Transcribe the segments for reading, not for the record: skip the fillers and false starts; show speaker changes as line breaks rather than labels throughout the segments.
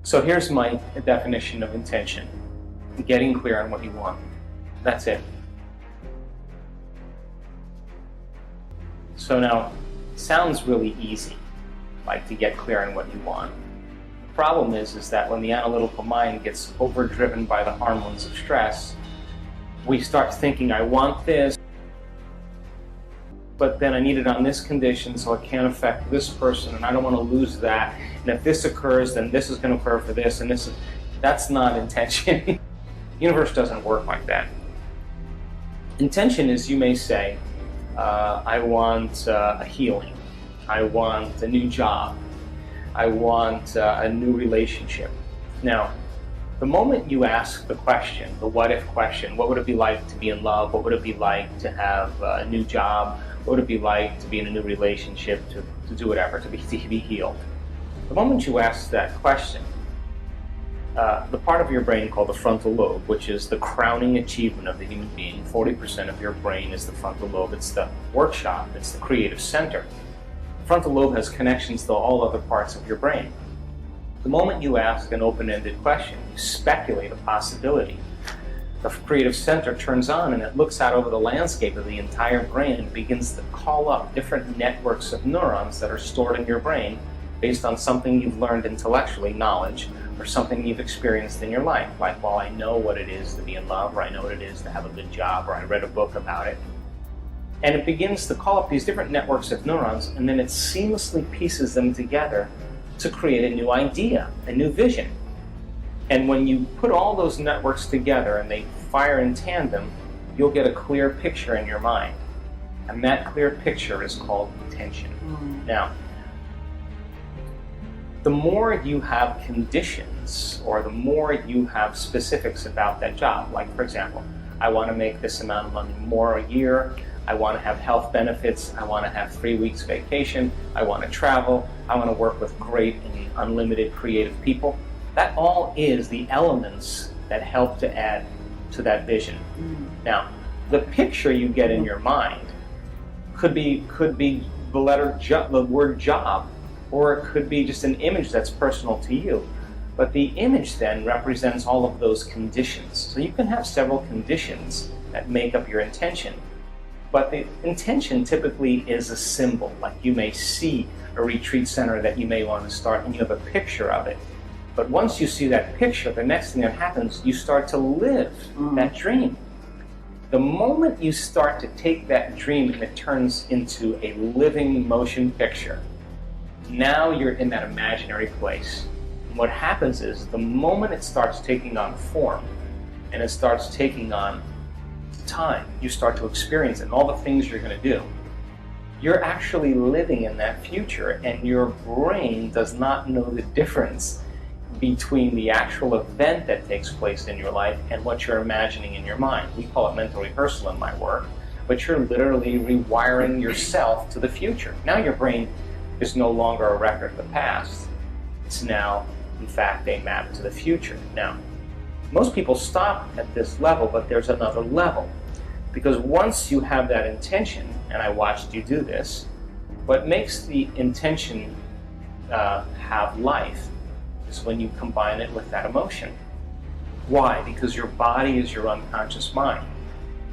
So here's my definition of intention: getting clear on what you want. That's it. So now, it sounds really easy, like to get clear on what you want. The problem is that when the analytical mind gets overdriven by the hormones of stress, we start thinking, I want this, but then I need it on this condition, so it can't affect this person, and I don't want to lose that. And if this occurs, then this is going to occur for this, and this is... That's not intention. The universe doesn't work like that. Intention is, you may say, I want a healing. I want a new job. I want a new relationship. Now, the moment you ask the question, the what if question, what would it be like to be in love? What would it be like to have a new job? What would it be like to be in a new relationship, to do whatever, to be healed? The moment you ask that question, the part of your brain called the frontal lobe, which is the crowning achievement of the human being, 40% of your brain is the frontal lobe. It's the workshop, it's the creative center. The frontal lobe has connections to all other parts of your brain. The moment you ask an open-ended question, you speculate a possibility, the creative center turns on and it looks out over the landscape of the entire brain and begins to call up different networks of neurons that are stored in your brain based on something you've learned intellectually, knowledge, or something you've experienced in your life. Like, well, I know what it is to be in love, or I know what it is to have a good job, or I read a book about it. And it begins to call up these different networks of neurons, and then it seamlessly pieces them together to create a new idea, a new vision. And when you put all those networks together and they fire in tandem, you'll get a clear picture in your mind. And that clear picture is called intention. Now, the more you have conditions, or the more you have specifics about that job, like, for example, I want to make this amount of money more a year, I want to have health benefits, I want to have 3 weeks vacation, I want to travel, I want to work with great and unlimited creative people. That all is the elements that help to add to that vision. Now, the picture you get in your mind could be the word job, or it could be just an image that's personal to you. But the image then represents all of those conditions. So you can have several conditions that make up your intention. But the intention typically is a symbol. Like, you may see a retreat center that you may want to start and you have a picture of it. But once you see that picture, the next thing that happens, you start to live that dream. The moment you start to take that dream and it turns into a living motion picture, now you're in that imaginary place. And what happens is, the moment it starts taking on form and it starts taking on time, you start to experience it and all the things you're going to do, you're actually living in that future, and your brain does not know the difference between the actual event that takes place in your life and what you're imagining in your mind. We call it mental rehearsal in my work, but you're literally rewiring yourself to the future. Now your brain is no longer a record of the past. It's now, in fact, a map to the future. Now, most people stop at this level, but there's another level. Because once you have that intention, and I watched you do this, what makes the intention have life is when you combine it with that emotion. Why? Because your body is your unconscious mind.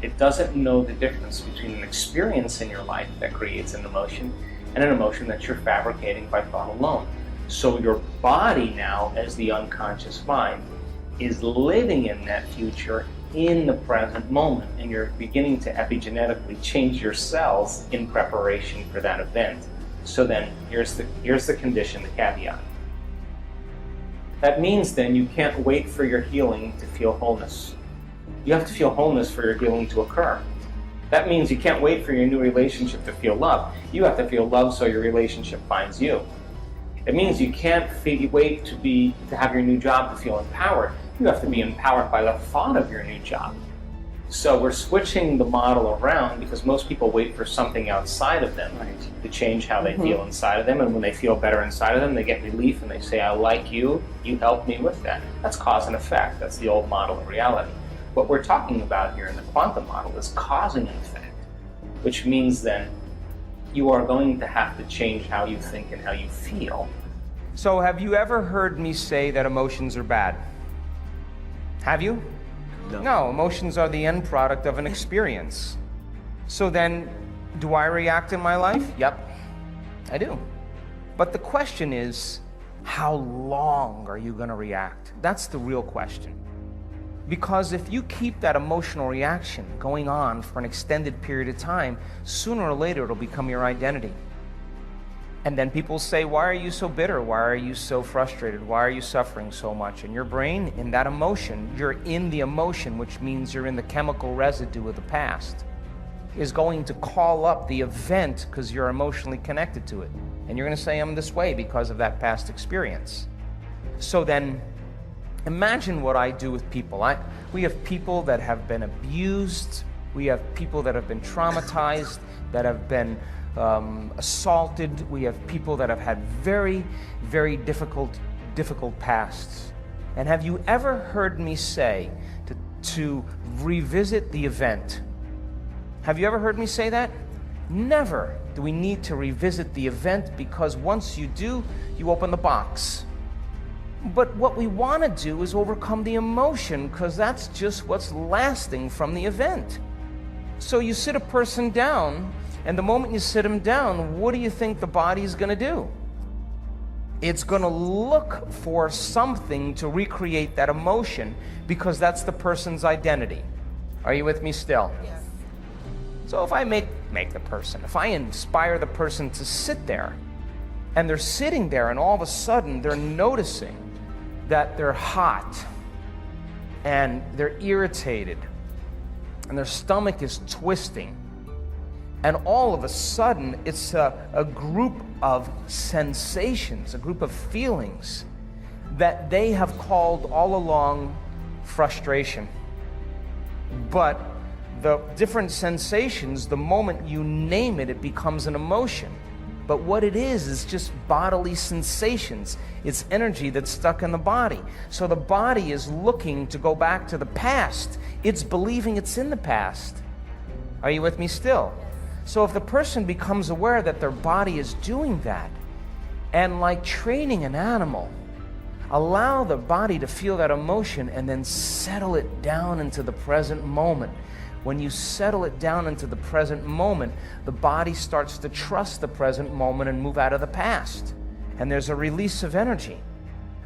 It doesn't know the difference between an experience in your life that creates an emotion and an emotion that you're fabricating by thought alone. So your body now, as the unconscious mind, is living in that future in the present moment, and you're beginning to epigenetically change your cells in preparation for that event. So then, here's the condition, the caveat. That means then you can't wait for your healing to feel wholeness. You have to feel wholeness for your healing to occur. That means you can't wait for your new relationship to feel love. You have to feel love so your relationship finds you. It means you can't wait to have your new job to feel empowered. You have to be empowered by the thought of your new job. So we're switching the model around, because most people wait for something outside of them to change how they feel inside of them. And when they feel better inside of them, they get relief and they say, I like you, you helped me with that. That's cause and effect. That's the old model of reality. What we're talking about here in the quantum model is cause and effect, which means then you are going to have to change how you think and how you feel
So have you ever heard me say that emotions are bad? Have you?
No.
No, emotions are the end product of an experience. So then, do I react in my life? Yep, I do. But the question is, how long are you going to react? That's the real question. Because if you keep that emotional reaction going on for an extended period of time, sooner or later it'll become your identity. And then people say, why are you so bitter? Why are you so frustrated? Why are you suffering so much? And your brain, in that emotion, you're in the emotion, which means you're in the chemical residue of the past, is going to call up the event because you're emotionally connected to it. And you're going to say, I'm this way because of that past experience. So then, imagine what I do with people. We have people that have been abused. We have people that have been traumatized, that have been assaulted. We have people that have had very, very difficult pasts. And have you ever heard me say to revisit the event? Have you ever heard me say that? Never do we need to revisit the event, because once you do, you open the box. But what we want to do is overcome the emotion, because that's just what's lasting from the event. So you sit a person down, and the moment you sit them down, what do you think the body is going to do? It's going to look for something to recreate that emotion, because that's the person's identity. Are you with me still?
Yes.
So if I make the person, if I inspire the person to sit there, and they're sitting there, and all of a sudden they're noticing that they're hot, and they're irritated, and their stomach is twisting, and all of a sudden it's a group of sensations, a group of feelings that they have called all along frustration. But the different sensations, the moment you name it, it becomes an emotion. But what it is just bodily sensations. It's energy that's stuck in the body. So the body is looking to go back to the past. It's believing it's in the past. Are you with me still? So if the person becomes aware that their body is doing that, and like training an animal, allow the body to feel that emotion and then settle it down into the present moment. When you settle it down into the present moment, the body starts to trust the present moment and move out of the past. And there's a release of energy.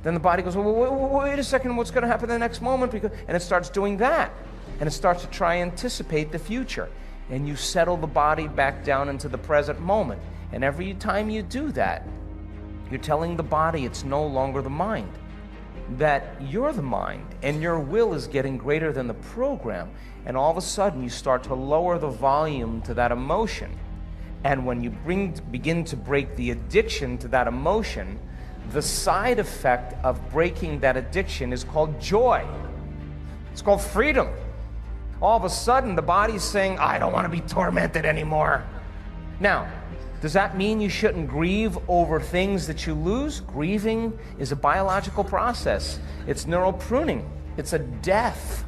Then the body goes, well, wait a second, what's going to happen in the next moment? And it starts doing that. And it starts to try and anticipate the future. And you settle the body back down into the present moment. And every time you do that, you're telling the body it's no longer the mind, that you're the mind, and your will is getting greater than the program. And all of a sudden you start to lower the volume to that emotion. And when you begin to break the addiction to that emotion, the side effect of breaking that addiction is called joy. It's called freedom. All of a sudden the body's saying, I don't want to be tormented anymore. Now, does that mean you shouldn't grieve over things that you lose? Grieving is a biological process. It's neural pruning. It's a death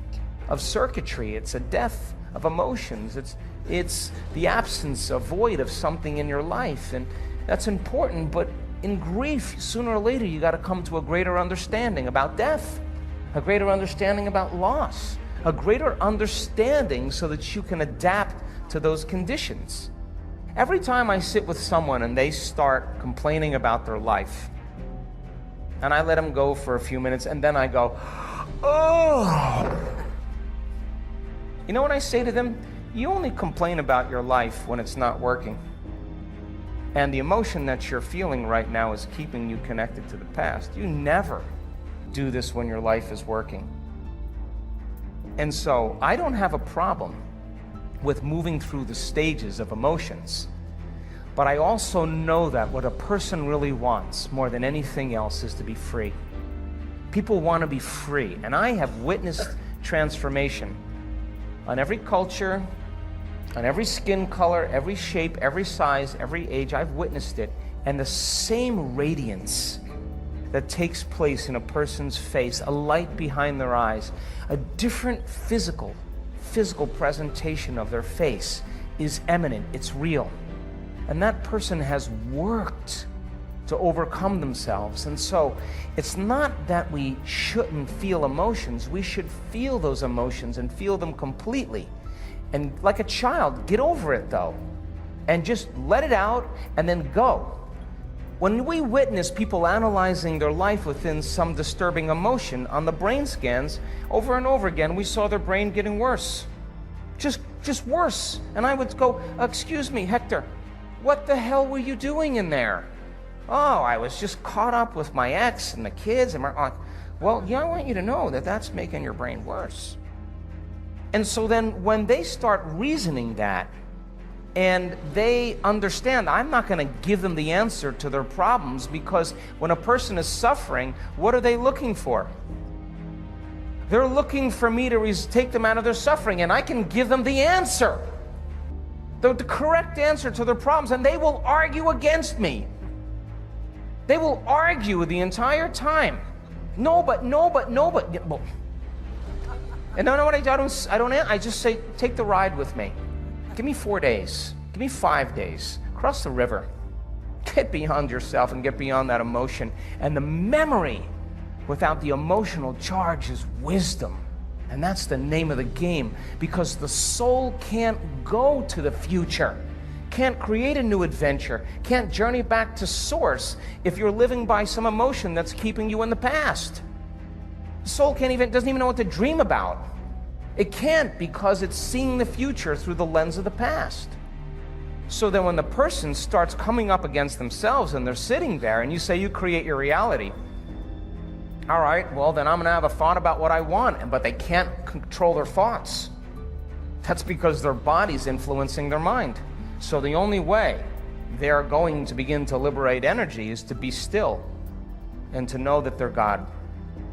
of circuitry. It's a death of emotions. It's the absence, a void of something in your life. And that's important, but in grief, sooner or later, you got to come to a greater understanding about death, a greater understanding about loss, a greater understanding so that you can adapt to those conditions. Every time I sit with someone and they start complaining about their life, and I let them go for a few minutes, and then I go, oh. You know what I say to them? You only complain about your life when it's not working. And the emotion that you're feeling right now is keeping you connected to the past. You never do this when your life is working. And so I don't have a problem with moving through the stages of emotions. But I also know that what a person really wants more than anything else is to be free. People want to be free. And I have witnessed transformation on every culture, on every skin color, every shape, every size, every age. I've witnessed it. And the same radiance that takes place in a person's face, a light behind their eyes, a different physical presentation of their face is eminent, it's real. And that person has worked to overcome themselves. And so it's not that we shouldn't feel emotions. We should feel those emotions and feel them completely. And like a child, get over it though, and just let it out and then go. When we witness people analyzing their life within some disturbing emotion on the brain scans, over and over again, we saw their brain getting worse. Just worse. And I would go, excuse me, Hector, what the hell were you doing in there? Oh, I was just caught up with my ex and the kids. And well, yeah, I want you to know that that's making your brain worse. And so then when they start reasoning that, and they understand, I'm not going to give them the answer to their problems, because when a person is suffering, what are they looking for? They're looking for me to take them out of their suffering, and I can give them the answer, the correct answer to their problems, and they will argue against me. They will argue the entire time. No, but. Well, and no, what I don't. I just say, take the ride with me. Give me 4 days. Give me 5 days. Cross the river. Get beyond yourself and get beyond that emotion. And the memory without the emotional charge is wisdom. And that's the name of the game, because the soul can't go to the future, can't create a new adventure, can't journey back to source if you're living by some emotion that's keeping you in the past. The soul doesn't even know what to dream about. It can't, because it's seeing the future through the lens of the past. So then when the person starts coming up against themselves and they're sitting there and you say you create your reality, all right, well then I'm going to have a thought about what I want, but they can't control their thoughts. That's because their body's influencing their mind. So the only way they're going to begin to liberate energy is to be still and to know that they're God,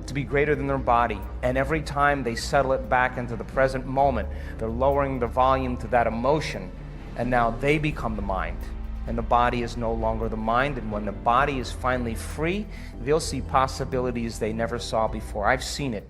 to be greater than their body. And every time they settle it back into the present moment, they're lowering the volume to that emotion, and now they become the mind, and the body is no longer the mind. And when the body is finally free, they'll see possibilities they never saw before. I've seen it.